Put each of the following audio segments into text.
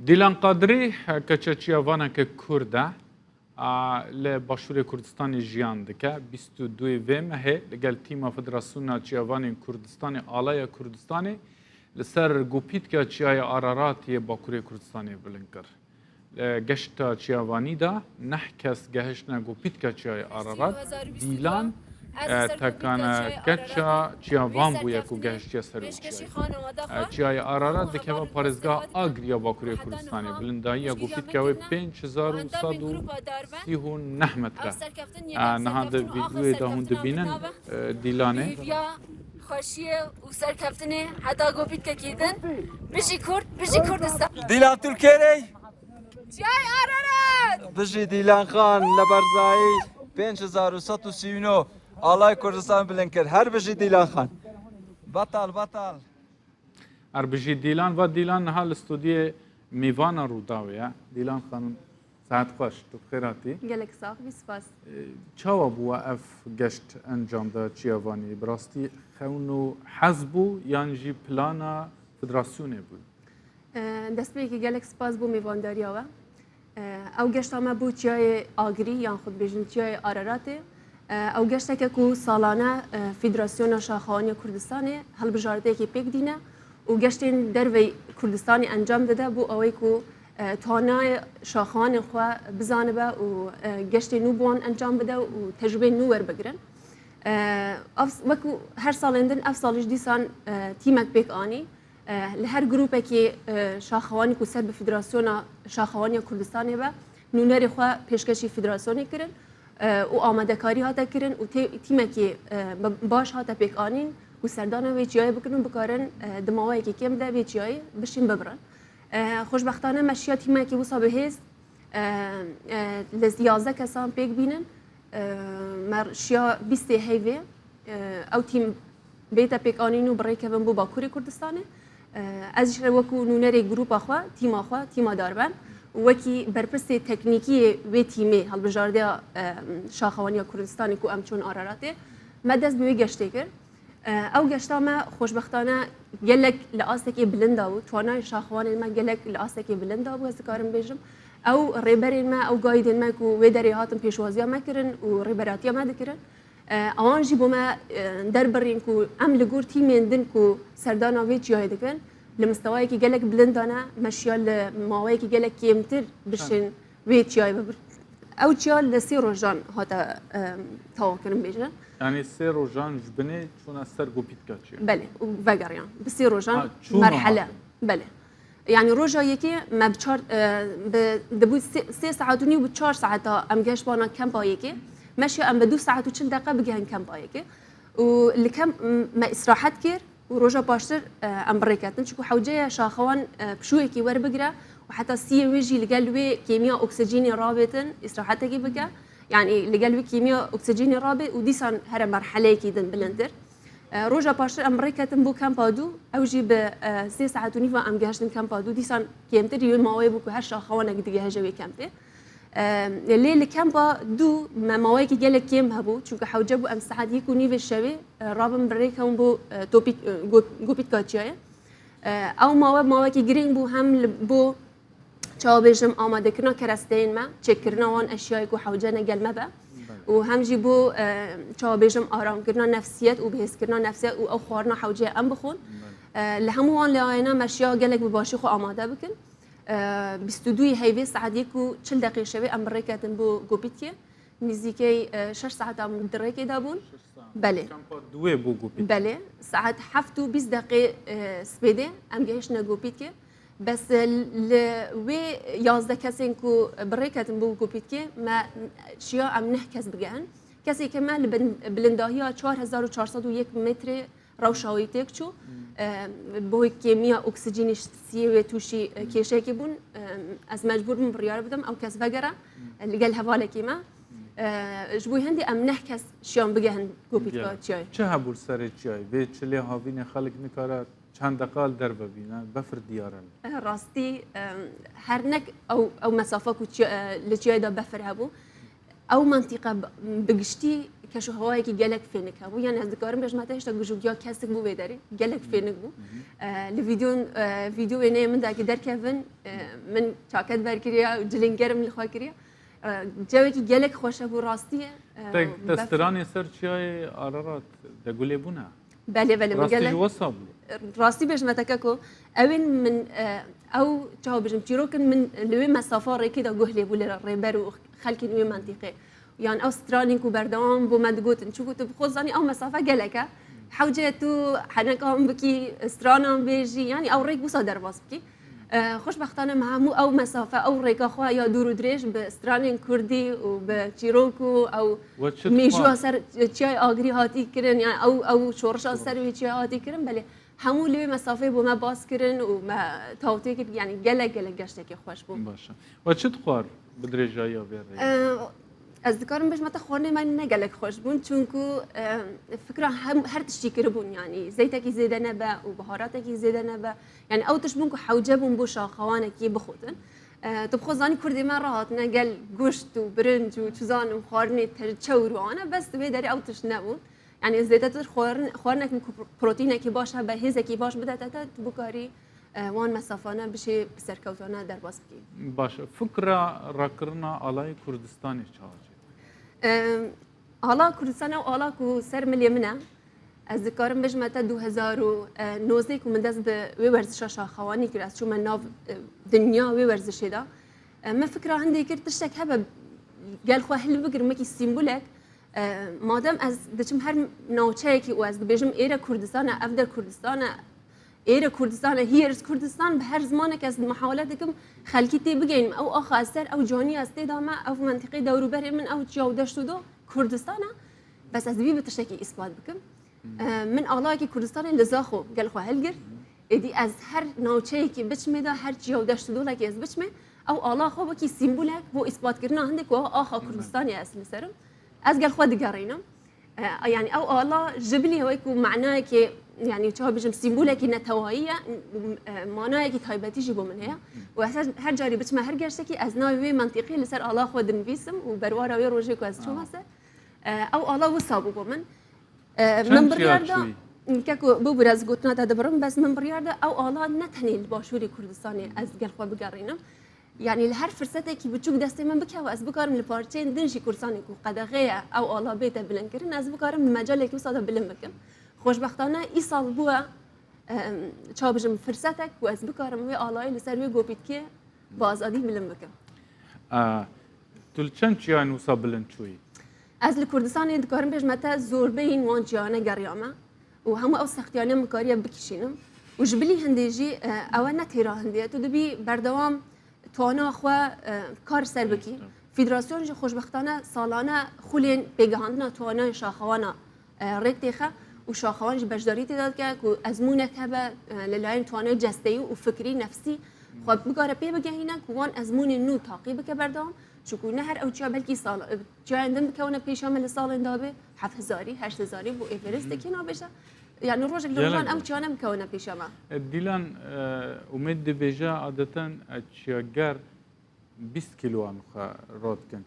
دیلان قادری کچچیاوانه که کرده لباشور کردستان جیان دکه 22 مه لگل تیم فدراسیون چیاوان کردستان آلای کردستان لسر گوپیت که چیای آراراتی باکوری کردستانی بلنکر گشت چیاوانی دا نه کس گهشنا گوپیت که چیای آرارات دیلان تکان کچا چیاوان بویا کو گهشتی سروچی چیای آرارات دکه با پارزگاه آگریا باکوری کردستانی بلندایی گوپیت که 5139 متر نهاد ویدیو دا هون دبینن دیلانه خوشیه و سرکفتنه حتی گوپیت که کیدن بشی کردستان دیلان ترکیه چیای آرارات بجی دیلان خان لبرزایی 5139 آلای کردستان بلند هر بجی دیلان خان بطل اربجی دیلان و دیلان حال استودیو میوان روداویه دیلان خانم ساعت خوش تو بخیراتی گلک ساخ بیسپاس چاوا بوا اف گشت انجام دا چیاوانی براستی خونو حزبو یان جی پلانا فدراسیونه بود دست به که گلک سپاس بو میوانداری آوه او گشت همه بو چیای آگری یا خود بیشتر چیای آراراته او گشته که کو سالانه فدراسیون شاخوانی کردستانه هل بجارده که پیک دینه و گشتین دروی کردستانی انجام داده بو اوی کو توانای شاخوان خو بزانه با و گشتی نو بون انجام بده و تجربه نو ور بگیرن وکو هر سال اندن اف سالش دیسان تیمک پیک آنی لهر گروپه که شاخوانی کو سر به فدراسیون شاخوانی کردستانی با نونری خو پیشکشی فدراسیونی کردن و آماده کاری هاتا کردن و تیمه که باش هاتا پیک آنین و سردانه ویچیای بکنن بکارن دماغی که کم ده ویچیای بشین ببرن خوشبختانه مشیا تیمه که وصا بهست لزیازه کسان پیک بینن مرشیا 20 هیوه او تیم بیتا پیک آنین و برای که بو باکوری کردستانه ازش وکو نونری گروپ آخوا تیم داربن وکی برپرسی تکنیکی و تیمی هل بجارده شاخوانی کردستانی کو امچون آراراته مدرس به گشته کرد او گشتا ما خوشبختانه گلک لآسکی بلنده و توانای شاخوان ما گلک لآسکی بلنده و از کارم بیشم او ریبرین ما او گایدین ما کو و دریاتم پیشوازی ما کردن و ریبراتی ما دکردن آن جیبو ما در برین کو ام لگور تیمین دن کو سردانا وی جای دکن لمستوایی که گلک بلندانه مشیال ماوایی که گلک کمتر بشن وی جای ببر او جال لسی روزان هاتا تواکرم بیشن یعنی سه روزان جبنه چون استر گوپیت کاتشی بله وگریان بسی روزان مرحله بله يعني روجا يكي ما بشار دبو 3 ساعات وني و 4 ساعات ام جاش بانا كامبا يكي ماشي ام بدو ساعات و 40 دقيقه بجهن كامبا يكي واللي كم ما استراحت كير وروجا باشتر ام بريكاتن شكو حوجيه شاخوان بشويكي ور بقرا وحتى سي ويجي لقلبي كيمياء اكسجيني رابطن استراحتك بقى يعني لقلبي كيمياء اكسجيني رابط وديسان هر مرحله كيدن بلندر روجا باشتر امريكا تنبو كامبادو او جيب 3 ساعات ونيفا ام جاشن كامبادو ديسان كيمتر يوم ماوي بو هر شاخوانا قد جهجوي كامبي اللي كامبا دو ما ماوي كي جالك كيم هبو چونك حوجبو ام ساعات يكو نيف الشوي رابن بريكا بو توبيك جوبيت كاتشاي او ماوي كي جرين بو هم بو چاو بيجم آماده كرنا كرستين ما چكرنا وان اشياء كو حوجنا قال مبا و هم جيبو چاو بيجم آرام كرنا نفسيات و بهس كرنا نفسيات و او خوارنا حوجيه ام بخون لهموان لاینا مشیا گلک بباشی خو آماده بکن 22 هیوی ساعت یکو 40 دقیقه شوی امریکاتن بو گوپیتیه نزدیکی 6 ساعت ام درکی دابون بله دوی بو گوپیت بله ساعت 7 و 20 دقیقه سپیده ام گهشنا گوپیتیه بس و 11 کسین کو برکاتن بو گوپیتیه ما شیا ام نه کس بگن کسی که مال بلنداهیا 4401 متر روشاوی تکچو بوی کیمیا اکسیژنش سیو توشی کیشه کی بون از مجبور من بریار بدم او کس بگره لقال هواله کیما جبوی هندی ام نه کس شیام بگهن گوپیت کا چای چه هبول سر چای به چلی هاوین خلق نکاره چند دقال در ببینن بفر دیارن راستی هر نک او مسافه کو لچای دا بفر هبو او منطقه بگشتی کشو هوایی که گلک فینک هبو یعنی از دکارم بیش متاش تا گوشو یا کسی بو بداری گلک فینک بو لویدیو اینه من داکی در کفن من چاکت برکریا و جلینگرم لخوای کریا جایی که گلک خوشه بو راستیه تسترانی سر چیای آرارات دگولی بونه بله من راستی گلک جواسا راستی بیش متاکو اوین من او چاو بجم چیروکن من لوی مسافه ریکی دا گهلی بولی ریبر و خلکی نوی منطقه يعني او سترالين كو بردام بو ما تقول نشوفوا تبخوزاني او مسافه قلكه حوجتو حنكم بكي سترانا بيجي يعني او ريك بوسا درباس بكي خوش بختانه مع مو او مسافه او ريك اخو يا دور دريج بسترالين كردي وبتشيروكو او ميجو اثر تشاي اغري هاتي كرن يعني او شورش اثر وي تشاي هاتي كرن بله همو لوی مسافه بو ما باز کرن و ما تاوتی که يعني گله گشته که خوش بو باشه و چه تخوار بدرجه یا بیاره از دکارم بیش مت خورنه من نگلک خوش بون چون کو فکر هر تشتی کربون يعني زيتك زيادة نبا وبهاراتك زيادة نبا يعني او تشبون كو حوجبون بو شاخوانك بخوتن تبخوزاني كردي مرات نقل گوشت و برنج و چوزان و خورني تشورو انا بس تبي داري او تشنبون يعني زيادة خورنك بروتينك باشه به هزك باش بدات بكاري وان مسافانه بشه سرکوتانه در باز بکی باشه فکر راکرنا علای کردستانی چاوچه حالا کردستان و حالا کو سر ملی منه از ذکرم بج متا 2019 کو من دست به وی ورزش شاخوانی کرد چون من ناو دنیا وی ورزش دا ما فکر عندي کرد تشتک هبه قال خو هل بقر مکی سیمبولک مادام از دچم هر نوچه کی و از بجم ایره کردستان افدر کردستان ایره کردستان هیرز کردستان به هر زمانه که از محاولاتكم خلکی تی بگیم او آخه اثر او جانی است دامه او منطقه دوروبر من او جودشتو دو کردستانه بس از بی بتشکی اثبات بکم من الله کی کردستان لزاخو قال خو هلگر ادی از هر نوچه کی بچمه دا هر جودشتو دو لکی از بچمه او الله خو بکی سیمبولک بو اثبات کردن هندک و آخه کردستانی اصل سرم از قال خو دقارینم يعني او الله جبلي هو يكون معناه كي يعني شو بيجم سيمبوله كي نتوائيه معناه كي تايبتي جيبو من هي واساس هر جاري بتما هر جرشكي از ناوي منطقي لسر الله خود نفيسم وبرواره وي روجي كواز شو هسه او الله وصابو من من برياردا كاكو بو براز قوتنا تدبرم بس من برياردا او الله نتهني الباشوري كردستاني از قال خو بقرينم يعني هر فرصته کی بچوک دسته من بکه و از بکارم لپارچین دنشی کورسانی کو قدغه او آلا بیت بلند کرن از بکارم مجال کی صدا بلند بکم خوشبختانه ای سال بو چا بجم فرصتک و از بکارم و آلای لسر و گوپیت کی بازادی بلند بکم تل چند چیان نوسا بلند چوی از لکردستان دکارم بیش متا زور بین وان جانه گریامه و هم او سختیانه مکاریه بکشینم و جبلی هندیجی او نتیرا هندیه تو دبی بردوام توانا خو کار سر بکی فدراسیون جو خوشبختانه سالانه خولین بگهاندنا توانا شاخوانا رکتیخه و شاخوان جو بجداری داد که ازمونه که به للاین توانا جستی و فکری نفسی خو بگاره پی بگهینه کوان ازمون نو تعقیب که بردام چون نه هر اوچا بلکی سال جا اندم بکونه پیش عمل سال اندابه 7000 8000 بو ایفرست که نابشه يعني روجك لوجان او چانم كونه پیشما دیلان امید بجا عادتا اشیاگر 20 کیلو انخا راد کن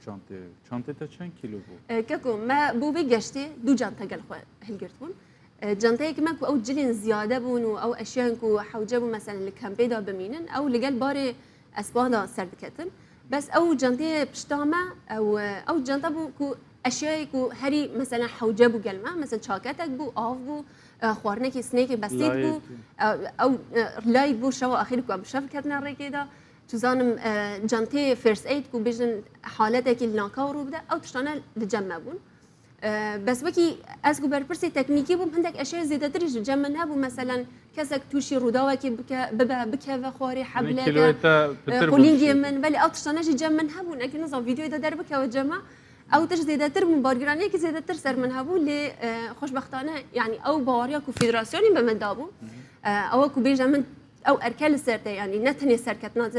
چانته تا چند کیلو بو كاكو ما بو بيجشتي دو جانتا قال خو هلقرتون جانتا كمان او جلين زياده بون او اشياء كو حوجبو مثلا الكامبيدا بمينن او لقال باري اسبادا سردكتن بس او جانتا بشتامه او جانتا بو كو اشياء كو هري مثلا حوجبو قلمه مثلا شاكتك بو آف بو خوارنکی سنیکی بسیط بو او لاید بو شو آخری کو بشف کردن رکیدا چوزانم جانتی فرست اید کو بیشتر حالته کی ناکارو بده او تشتانه لجمع بون بس وکی از کو برپرسی تکنیکی بو هندک اشیاء زیاده تریج جمع نبو مثلا کسک توشی رودا وکی بکه و خواری حبله قولینگی من ولی او تشتانه جمع نبون اگه نظام ویدیو دا در بکه و جمع او تش زیاده تر من بارگرانی که زیاده تر سر من هبو لی خوشبختانه يعني او باریا کو فدراسیونی به من دابو او کو بیجا من او ارکل سرته يعني نتنی سرکتنا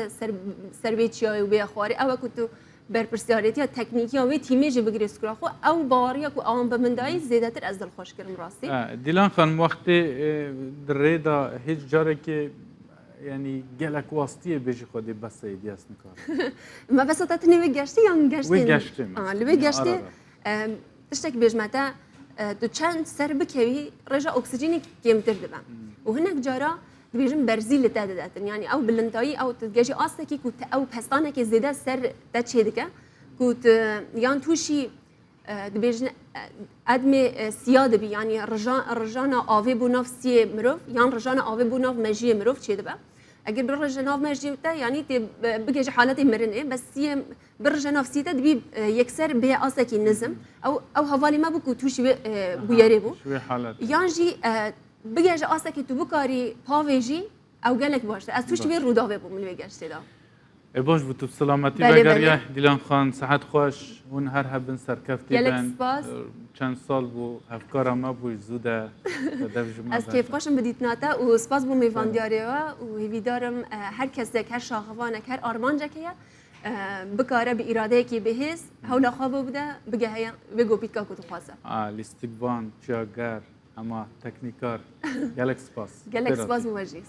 سر بیچیا و بیا خواری او کو تو برپرسیاریتی تکنیکی و تیمی جو بگیری سکرا خو او باریا کو آن به من دای زیاده تر از دل خوش کرم راستی دیلان خان وقت دريدا هیچ جاره که يعني جالك واسطيه بيجي خدي بس يدي اسنكار ما بس تتني وجشتي يان جشتي وجشتي اللي وجشتي تشتك بيجمعتا تو چند سر بكوي رجع أكسجيني كيمتر دبا وهناك جارا دبيجم برزيل لتادتن يعني أو بالنتاي أو تجي أصلك كوت أو بستانك زيادة سر تشيدك كوت يان توشي دبيجن أدمي سيادة بي يعني رجانا آوي بوناف سي مروف يعني رجانا آوي بوناف مجيء مروف تشي دبا اگر برج ناف مجیب تا یعنی تی بگه حالتی مرنه بس یه برج ناف سیتا دبی یکسر به آسکی نظم او حوالی ما بکو توش بیاره بو شوی حالت یعنی بگه آسکی تو بکاری پاویجی او گلک باشه از توش وی روداوه بو من بگه اشتدا باش بتو بسلامتی بله، بگریا بله. دیلان خان صحت خوش اون هر هبن سرکفتی گلک بن سپاس. چند سال بو افکار ما بو زوده از کیف خوشم بدیت ناتا و سپاس بو میوان دیاره و هیوی دارم هر کس هر شاخوانک هر آرمانجا که بکاره به اراده کی بهش حول خواب بوده بگه هیا بگو بیت که تو خواسته لیستیکوان چیاگر اما تکنیکار گلک سپاس گلک سپاس موجی